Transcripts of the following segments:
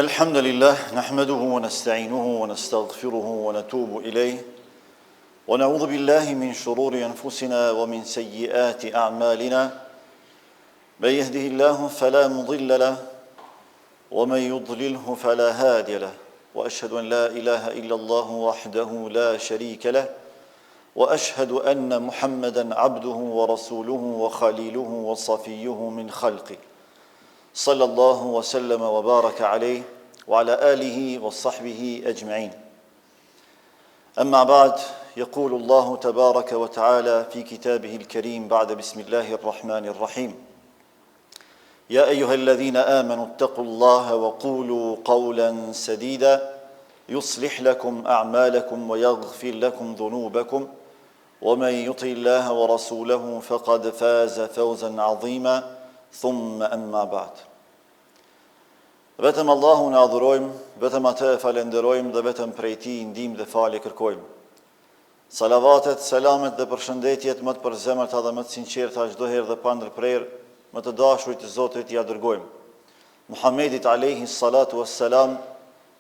إن الحمد لله نحمده ونستعينه ونستغفره ونتوب إليه ونعوذ بالله من شرور أنفسنا ومن سيئات أعمالنا من يهده الله فلا مضل له ومن يضلله فلا هادي له وأشهد أن لا إله إلا الله وحده لا شريك له وأشهد أن محمدا عبده ورسوله وخليله وصفيه من خلقه صلى الله وسلم وبارك عليه وعلى آله وصحبه أجمعين أما بعد يقول الله تبارك وتعالى في كتابه الكريم بعد بسم الله الرحمن الرحيم يا أيها الذين آمنوا اتقوا الله وقولوا قولا سديدا يصلح لكم أعمالكم ويغفر لكم ذنوبكم ومن يطع الله ورسوله فقد فاز فوزا عظيما ثم أما بعد Vetëm Allahun e adhurojmë, vetëm atë e falenderojmë dhe vetëm prej tij ndihmë dhe falje kërkojmë. Salavatet, selamet dhe përshëndetjet më të përzemërta dhe më të sinqerta çdo herë dhe pa ndërprerje, më të dashurit të Zotit ja dërgojmë. Muhammedit alayhi salatu wassalam,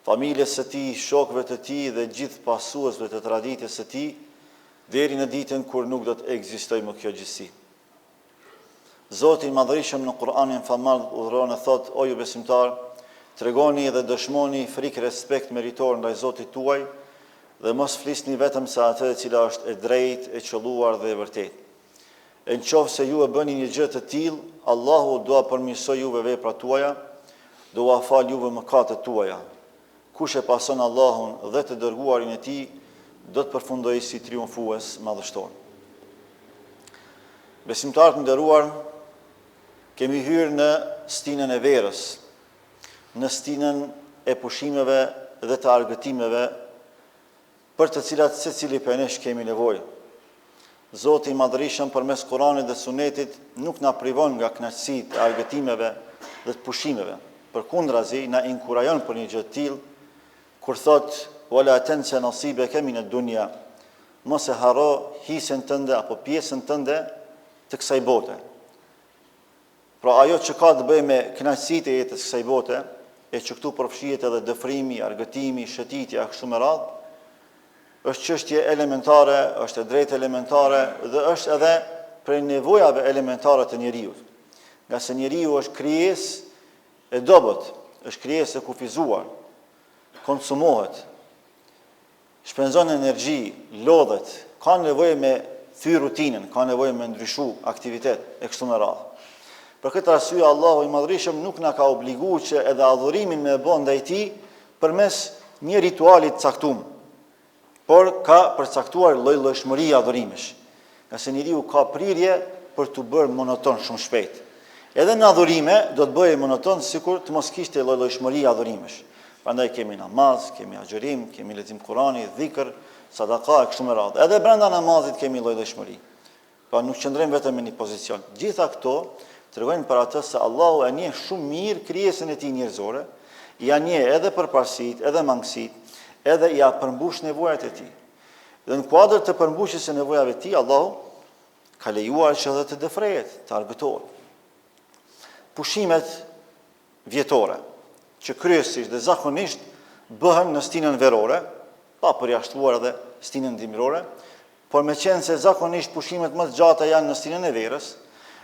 familjes së tij, shokëve të tij dhe gjithë pasuesve të traditës së tij, deri në ditën kur nuk do të ekzistojë më kjo gjësi. Zoti i Madhërisëm në Kur'anin famall udhëron e thot: O ju besimtar, tregoni dhe dëshmoni frikë respekt meritor ndaj Zotit tuaj dhe mos flisni vetëm se atë e cila është e drejtë, e qelluar dhe e vërtetë. E nëse ju e bëni një gjë të tillë, Allahu do ta përmirësojë juve veprat tuaja, do ua fal juve mëkatet tuaja. Kush e pason Allahun dhe të dërguarin e tij, do të përfundojë si triumfues madhështor. Besimtarët nderuar, kemi hyrë në stinën e verës, në stinën e pushimeve dhe të argëtimeve për të cilat secili prej nesh kemi nevojë. Zoti i Madhërisëm përmes Kuranit dhe Sunetit nuk na privon nga kënaqësitë e argëtimeve dhe të pushimeve. Përkundrazi na inkurajon për një gjë të tillë kur thot: "Wala tansa nasibaka min ad-dunya", mos e harro hisën tënde apo pjesën tënde të kësaj bote. Pra ajo që ka të bëjë me kënaqësitë e jetës kësaj bote, e që këtu përfshihet edhe dëfrimi, argëtimi, shëtitja, kështu me radhë, është çështje elementare, është e drejtë elementare dhe është edhe prej nevojave elementare të njeriu. Nga se njeriu është krijesë e dobët, është krijesë e kufizuar, konsumohet, shpenzon energji, lodhet, ka nevojë me thyr rutinën, ka nevojë me ndryshu aktivitet e kështu me radhë. Për këtë arsye Allahu i Madhërisëm nuk na ka obliguar që edhe adhurimin me bën ndaj tij përmes një rituali të caktuar, por ka përcaktuar lloj-llojshmëri adhurimesh. Nga se njeriu ka prirje për të bërë monoton shumë shpejt. Edhe në adhurime do të bëhej monoton sikur të mos kishte lloj-llojshmëri adhurimesh. Prandaj kemi namaz, kemi agjërim, kemi lexim Kurani, dhikr, sadaka e kështu me radhë. Edhe brenda namazit kemi lloj-llojshmëri. Pa nuk qëndrojmë vetëm në një pozicion. Gjitha këto tregojnë për atë se Allahu e njeh shumë mirë krijesën e tij njerëzore, ja njeh edhe përparësitë, edhe mangësitë, edhe ja përmbush nevojat e tij. Dhe në kuadër të përmbushjes së nevojave të tij, Allahu ka lejuar që edhe të dëfrehet, të argëtohet. Pushimet vjetore, që kryesisht dhe zakonisht bëhen në stinën verore, pa përjashtuar edhe stinën dimrore, por me qenë se zakonisht pushimet më të gjata janë në stinën e verës,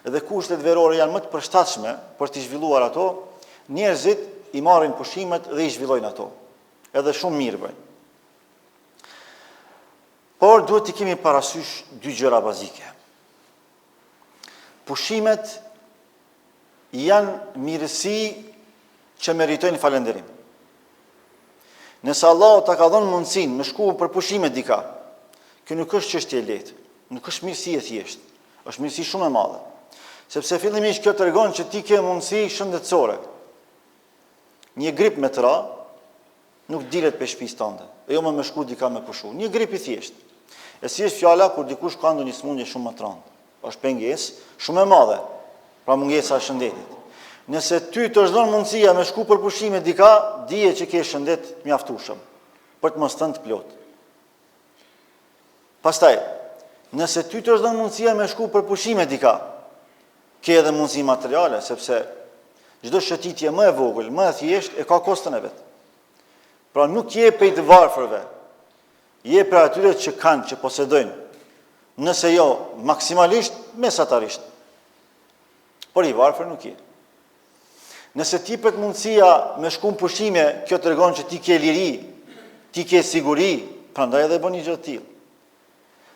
dhe kushtet verore janë më të përshtatshme për të zhvilluar ato, njerëzit i marrin pushimet dhe i zhvillojnë ato. Edhe shumë mirë bëjnë. Por duhet të kemi parasysh dy gjëra bazike. Pushimet janë mirësi që meritojnë falënderim. Nëse Allahu ta ka dhënë mundësinë me shku për pushime dika, kjo nuk është çështje e lehtë, nuk është mirësi e thjeshtë, është mirësi shumë e madhe. Sepse fillimisht kjo tregon që ti ke mundësi shëndetësore. Një grip me tra nuk dilet pe shtëpisë tënde. E jo më shku dika me pushu. Një grip i thjeshtë. E si është fjala kur dikush ka ndonjë smundje shumë më të rëndë. Është pengesë shumë e madhe, pra mungesa e shëndetit. Nëse ty të është dhënë mundësia me shku për pushime dika, dije që ke shëndet të mjaftueshëm për të mos thënë të plot. Pastaj, nëse ty të është dhënë mundësia me shku për pushime dika, ke edhe mundësi materiale, sepse çdo shëtitje më e vogël, më e thjeshtë e ka kostën e vet. Pra nuk je prej të varfërve, je prej atyre që kanë, që posedojnë, nëse jo maksimalisht, mesatarisht. Por i varfër nuk je. Nëse ti pret mundësia me shku në pushime, kjo tregon që ti ke liri, ti ke siguri, prandaj edhe bën një gjë të tillë.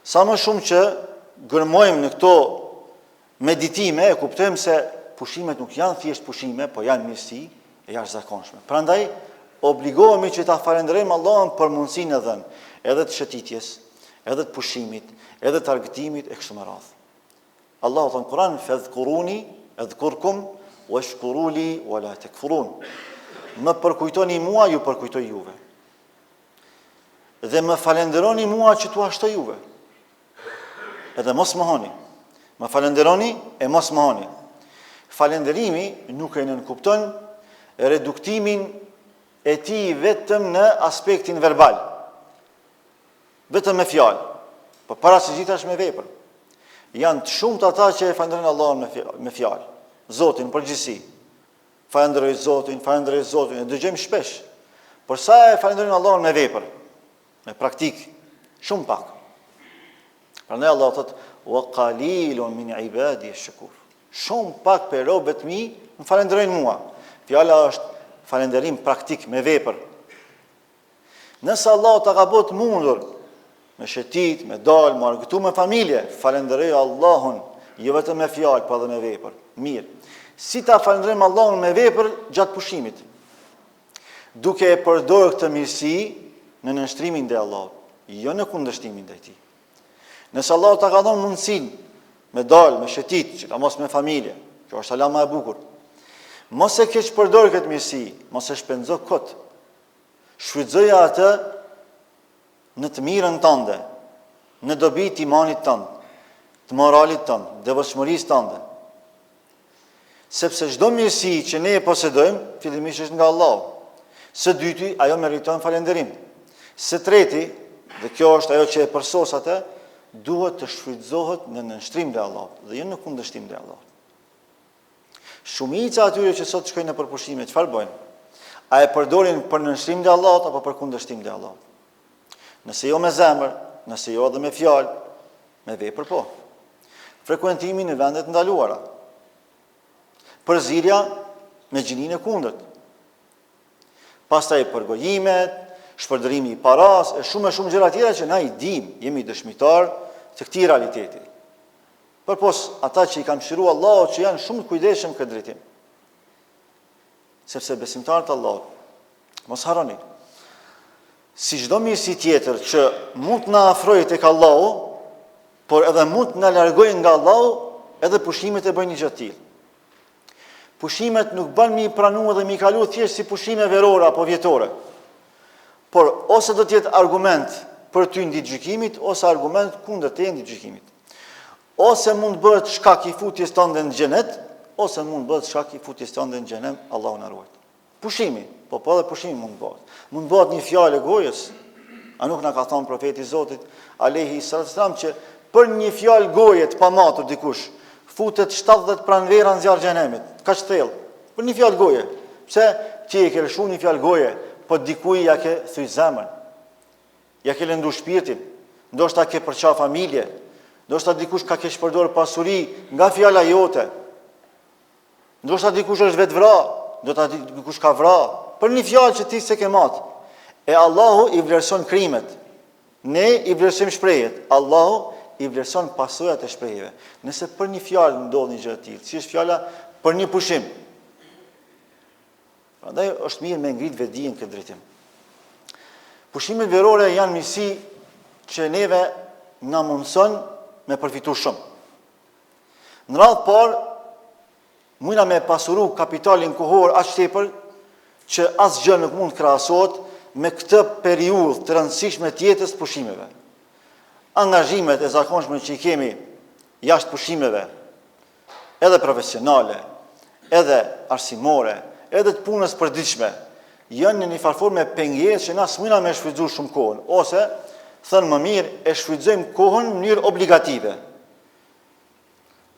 Sa më shumë që gërmojmë në këto meditime, e kuptojmë se pushimet nuk janë thjesht pushime, po janë mirësi e jashtëzakonshme. Prandaj obligohemi që ta falenderojmë Allahun për mundësinë e dhënë, edhe të shëtitjes, edhe të pushimit, edhe të argëtimit e kështu me radhë. Allahu thon Kur'an, "Fadhkuruni adhkurkum washkuruli wala takfurun." Më përkujtoni mua, ju përkujtoj juve. Dhe më falenderoni mua që t'u ashtoj juve. Edhe mos mohoni. Më falenderoni e mos mohoni. Falenderimi nuk e nënkupton reduktimin e tij vetëm në aspektin verbal. Vetëm me fjalë, por para së gjithash me vepër. Janë të shumtë ata që e falenderojnë Allahun me fjalë. Zotin në përgjithësi. Falenderoj Zotin, e dëgjojmë shpesh. Por sa e falenderojnë Allahun me vepër, me praktik, shumë pak. Prandaj Allah thotë: "Wa qalilun min ibadi ash-shakur." Shumë pak për robët mi më falenderojnë mua. Fjala është falenderim praktik me vepër. Nëse Allah ta ka bërë të mundur me shëtit, me dal, me argëtu me familje, falenderoj Allahun, jo vetëm me fjalë, por edhe me vepër. Mirë. Si ta falenderojmë Allahun me vepër gjatë pushimit? Duke e përdorur këtë mirësi në nënshtrimin ndaj Allahut, jo në kundërshtimin ndaj tij. Nëse Allah ta ka dhënë mundësinë me dal, me shëtit, që ka mos me familje, kjo është ala më e bukur. Mos e keq përdor këtë mirësi, mos e shpenzo kot. Shfrytëzoja atë në të mirën tënde, në dobi të imanit tënd, të moralit tënd, devotshmërisë tënde. Sepse çdo mirësi që ne e posedojmë, fillimisht është nga Allahu. Së dyti, ajo meriton falënderim. Së treti, dhe kjo është ajo që e përsos atë, duhet të shfrytëzohet në nënshtrim ndaj Allahut dhe jo në kundërshtim ndaj Allahut. Shumica atyre që sot shkojnë në përpushime, çfarë bëjnë? A e përdorin për nënshtrim ndaj Allahut apo për kundërshtim ndaj Allahut? Nëse jo me zemër, nëse jo edhe me fjalë, me vepër po. Frekuentimi në vendet ndaluara. Përzirja me gjininë e kundërt. Pastaj përgojimet, shpërdërimi i paras, e shumë gjëra tjera që na i dim, jemi dëshmitar të këtij realiteti. Përpos ata që i kanë mëshiruar Allahu që janë shumë të kujdesshëm këtë drejtim. Sepse besimtarët e Allahut, mos harroni, si çdo mirësi tjetër që mund të na afrojë tek Allahu, por edhe mund të na largojë nga Allahu, edhe pushimet e bëjnë një gjë të tillë. Pushimet nuk bën mi pranu dhe mi kalu thjesht si pushime verore apo vjetore. Por ose do të jetë argument për ty në ditë gjykimit, ose argument kundër te në ditë gjykimit. Ose mund bëhet shkak i futjes tënde në xhenet, ose mund bëhet shkak i futjes tënde në xhenem, Allahu na ruaj. Pushimi, po edhe pushimi mund bëhet. Mund bëhet një fjalë e gojës. A nuk na ka thënë profeti i Zotit alayhi salatu wasalam që për një fjalë goje të pamatur dikush futet 70 pranvera në zjarr xhenemit. Kaq thellë. Për një fjalë goje. Pse ti e ke lëshuar një fjalë goje, po dikuj ja ke thyj zemrën. Ja ke lëndu shpirtin. Ndoshta ke përqa familje. Ndoshta dikush ka ke shpërdor pasuri nga fjala jote. Ndoshta dikush është vetë vra, ndoshta dikush ka vra, për një fjalë që ti se ke matë. E Allahu i vlerëson krimet. Ne i vlerësojmë shprehjet. Allahu i vlerëson pasojat e shprehjeve. Nëse për një fjalë ndodh një gjë e tillë, si është fjala për një pushim. Prandaj është mirë me ngrit vetdijen këtë drejtim. Pushimet verore janë mirësi që neve na mundson me përfitu shumë. Në radhë parë, mujna me pasuru kapitalin kohor aq tepër që asgjë nuk mund krahasohet me këtë periudhë të rëndësishme të jetës të pushimeve. Angazhimet e zakonshme që i kemi jashtë pushimeve, edhe profesionale, edhe arsimore, edhe të punës përditshme, janë në një farë me pengjesë që na s'mujna me shfrytëzu shumë kohën, ose thënë më mirë e shfrytëzojmë kohën në mënyrë obligative.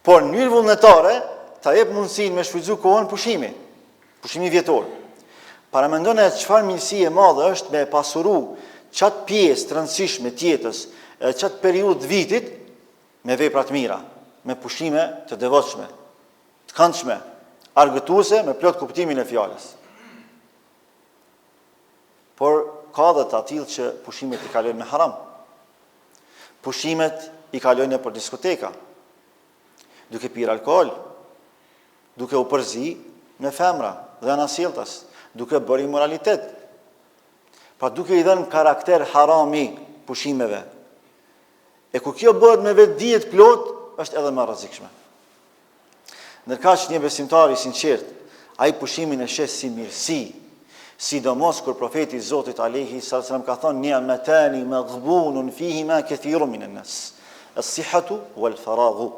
Por në mënyrë vullnetare ta jep mundësinë me shfrytëzu kohën pushimi. pushimi vjetor. Paramendoni çfarë mirësie e madhe është me pasuru çat pjesë të rëndësishme të jetës, çat periudhë vitit me vepra të mira, me pushime të devotshme, të këndshme, argëtuese me plot kuptimin e fjalës. Por ka dhe të atill që pushimet i kalojnë me haram. Pushimet i kalojnë për diskoteka, duke pirë alkool, duke u përzi me femra dhe anasjelltas, duke bërë immoralitet, pra duke i dhënë karakter harami pushimeve. E ku kjo bëhet me vetë dijet plot, është edhe më rrezikshme. Ndërkaq një besimtar i sinqert, ai pushimin e shes si mirësi, sidomos kur profeti i Zotit alayhi sallam ka thënë ni'matani maghbunun fihima kathirun minan nas, as-sihhatu wal faraghu.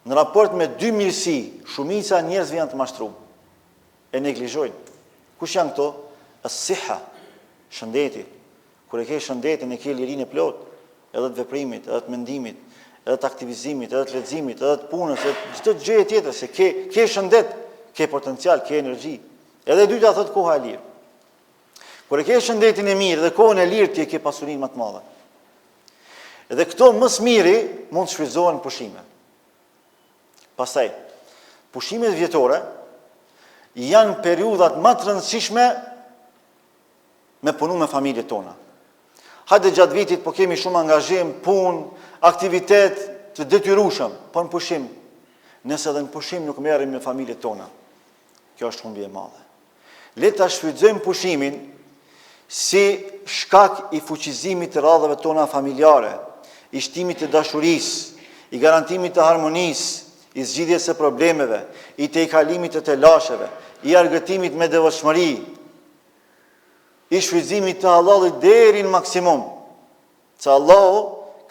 Në raport me dy mirësi, shumica e njerëzve janë të mashtruar. E neglizhojnë. Kush janë këto? As-sihha, shëndeti. Kur e ke shëndetin, e ke lirinë e plot, edhe të veprimit, edhe të mendimit, edhe të aktivizimit, edhe të leximit, edhe të punës, edhe çdo gjë tjetër, se ke shëndet, ke potencial, ke energji. Edhe e dyta thot koha e lirë. Kur e ke shëndetin e mirë dhe kohën e lirë, ti e ke pasurinë më të madhe. Edhe këto më së miri mund të shfrytëzohen në pushime. Pastaj, pushimet vjetore janë periudhat më të rëndësishme me punu me familjet tona. Hajde gjatë vitit po kemi shumë angazhim, punë, aktivitet të detyrueshëm, po në pushim, nëse edhe në pushim nuk merrem me familjet tona. Kjo është humbje e madhe. Le ta shfrytëzojmë pushimin si shkak i fuqizimit të radhave tona familjare, i shtimit të dashurisë, i garantimit të harmonisë, i zgjidhjes së problemeve, i tejkalimit të telasheve, i argëtimit me devotshmëri, i shfrytëzimit të halallit deri në maksimum. Se Allahu,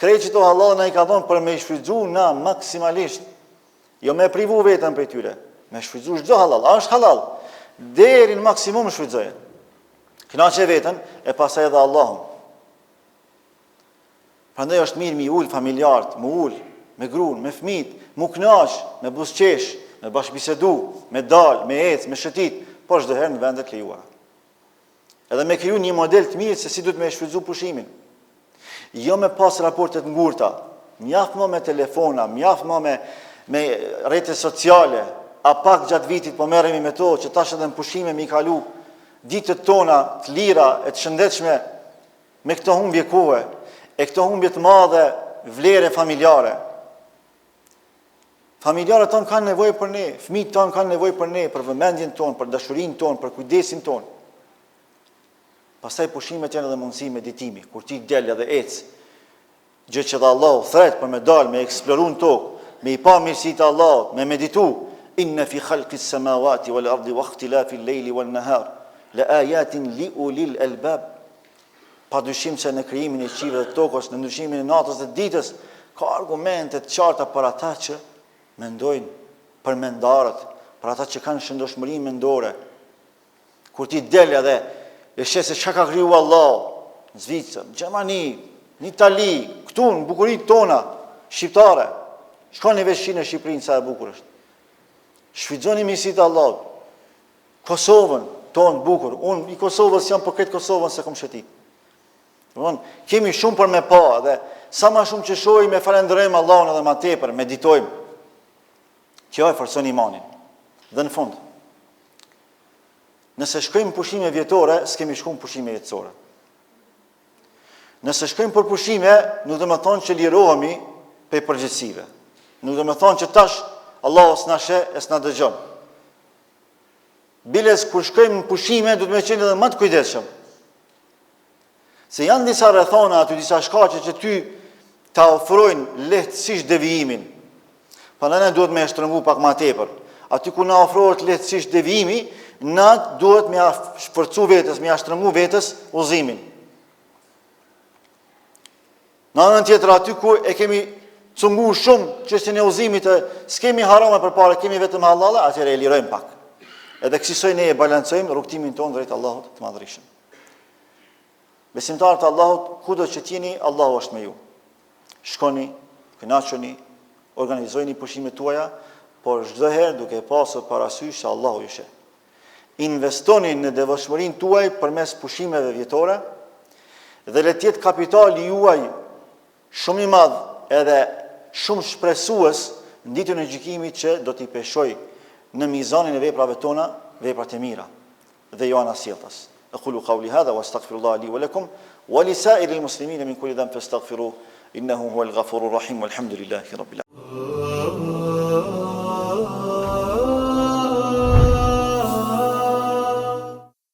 krejt që to halal na i ka thonë për me i shfrytëzu na maksimalisht, jo me privu vetën për tyre, me shfrytëzu çdo halal, a është halal, deri në maksimum shfrytëzoje. Kënaqe veten e pastaj edhe Allahun. Prandaj është mirë mi ul familjarët, mu ul me gruan, me fëmijët, mu kënaq, me buzëqesh, me bashkëbisedu, me dal, me ec, me shëtit, po çdo herë në vendet lejuara. Edhe me kriju një model të mirë se si duhet me shfrytëzu pushimin. Jo me pas raportet ngurta, mjaft më me telefona, mjaft më me rrjete sociale, a pak gjatë vitit po merremi me to që tash edhe në pushime mi kalu ditët tona të lira e të shëndetshme me këto humbje kohe, e këto humbje të madhe vlere familjare. Familjarët tonë kanë nevojë për ne, fëmijët tonë kanë nevojë për ne, për vëmendjen tonë, për dashurinë tonë, për kujdesin tonë. Pastaj pushimet janë edhe mundësi meditimi, kur ti del edhe ec, gjë që dhe Allahu thret për me dal, me eksploru në tokë, me i pa mirësitë e Allahut, me meditu, inna fi khalqis samawati wal ardi wa ikhtilafil layli wan nahar la ayatin li ulil albab. Padyshim se në krijimin e qiellit dhe tokës, në ndryshimin e natës dhe ditës, ka argumente të qarta për ata që mendojnë, për mendarët, për ata që kanë shëndoshmëri mendore. Kur ti del edhe e sheh se çka ka kriju Allah, në Zvicër, në Gjermani, në Itali, këtu në bukuritë tona shqiptare. Shkoni veshin në Shqipërinë sa e bukur është. Shfrytëzoni mirësitë e Allahut. Kosovën tonë bukur. Unë i Kosovës jam për këtë Kosovën se kom shëtit. Kemi shumë për me pa dhe sa ma shumë që shohim e falenderojmë Allahun edhe ma tepër, meditojmë. Kjo e forcon imanin. Dhe në fund, nëse shkojmë pushime vjetore, s'kemi shku në pushime jetësore. Nëse shkojmë për pushime, nuk dhe me thonë që lirohemi për përgjithësive. Nuk dhe me thonë që tash Allah s'na she e s'na dëgjon. Biles kur shkojmë në pushime, du të me qenë edhe më të kujdesshëm. Se janë disa rrethona aty, disa shkaqe që ty ta ofrojnë lehtësisht devijimin. Prandaj ne duhet me shtrëngu pak më tepër. Aty ku na ofrohet lehtësisht devijimi, na duhet me shpërcu vetës, me shtrëngu vetës udhëzimin. Në anën tjetër aty ku e kemi cungu shumë çështjen e udhëzimit, s'kemi harame përpara, kemi vetëm hallale, atëherë e lirojmë pak. Edhe kësaj ne e balancojmë rrugtimin tonë drejt Allahut të Madhërisht. Besimtarët e Allahut, kudo që t'jeni, Allahu është me ju. Shkoni, kënaqeni, organizojeni pushimet tuaja, por çdo herë duke pasur parasysh se Allahu ju sheh. investoni në devotshmërinë tuaj përmes pushimeve vjetore dhe le të jetë kapitali juaj shumë i madh edhe shumë shpresues në ditën e gjykimit që do t'i peshoj në mizanin e veprave tona veprat e mira dhe jo anasjelltas. أقول قولي هذا وأستغفر الله لي ولكم ولسائر المسلمين من كل ذنب فاستغفروه إنه هو الغفور الرحيم والحمد لله رب العالمين.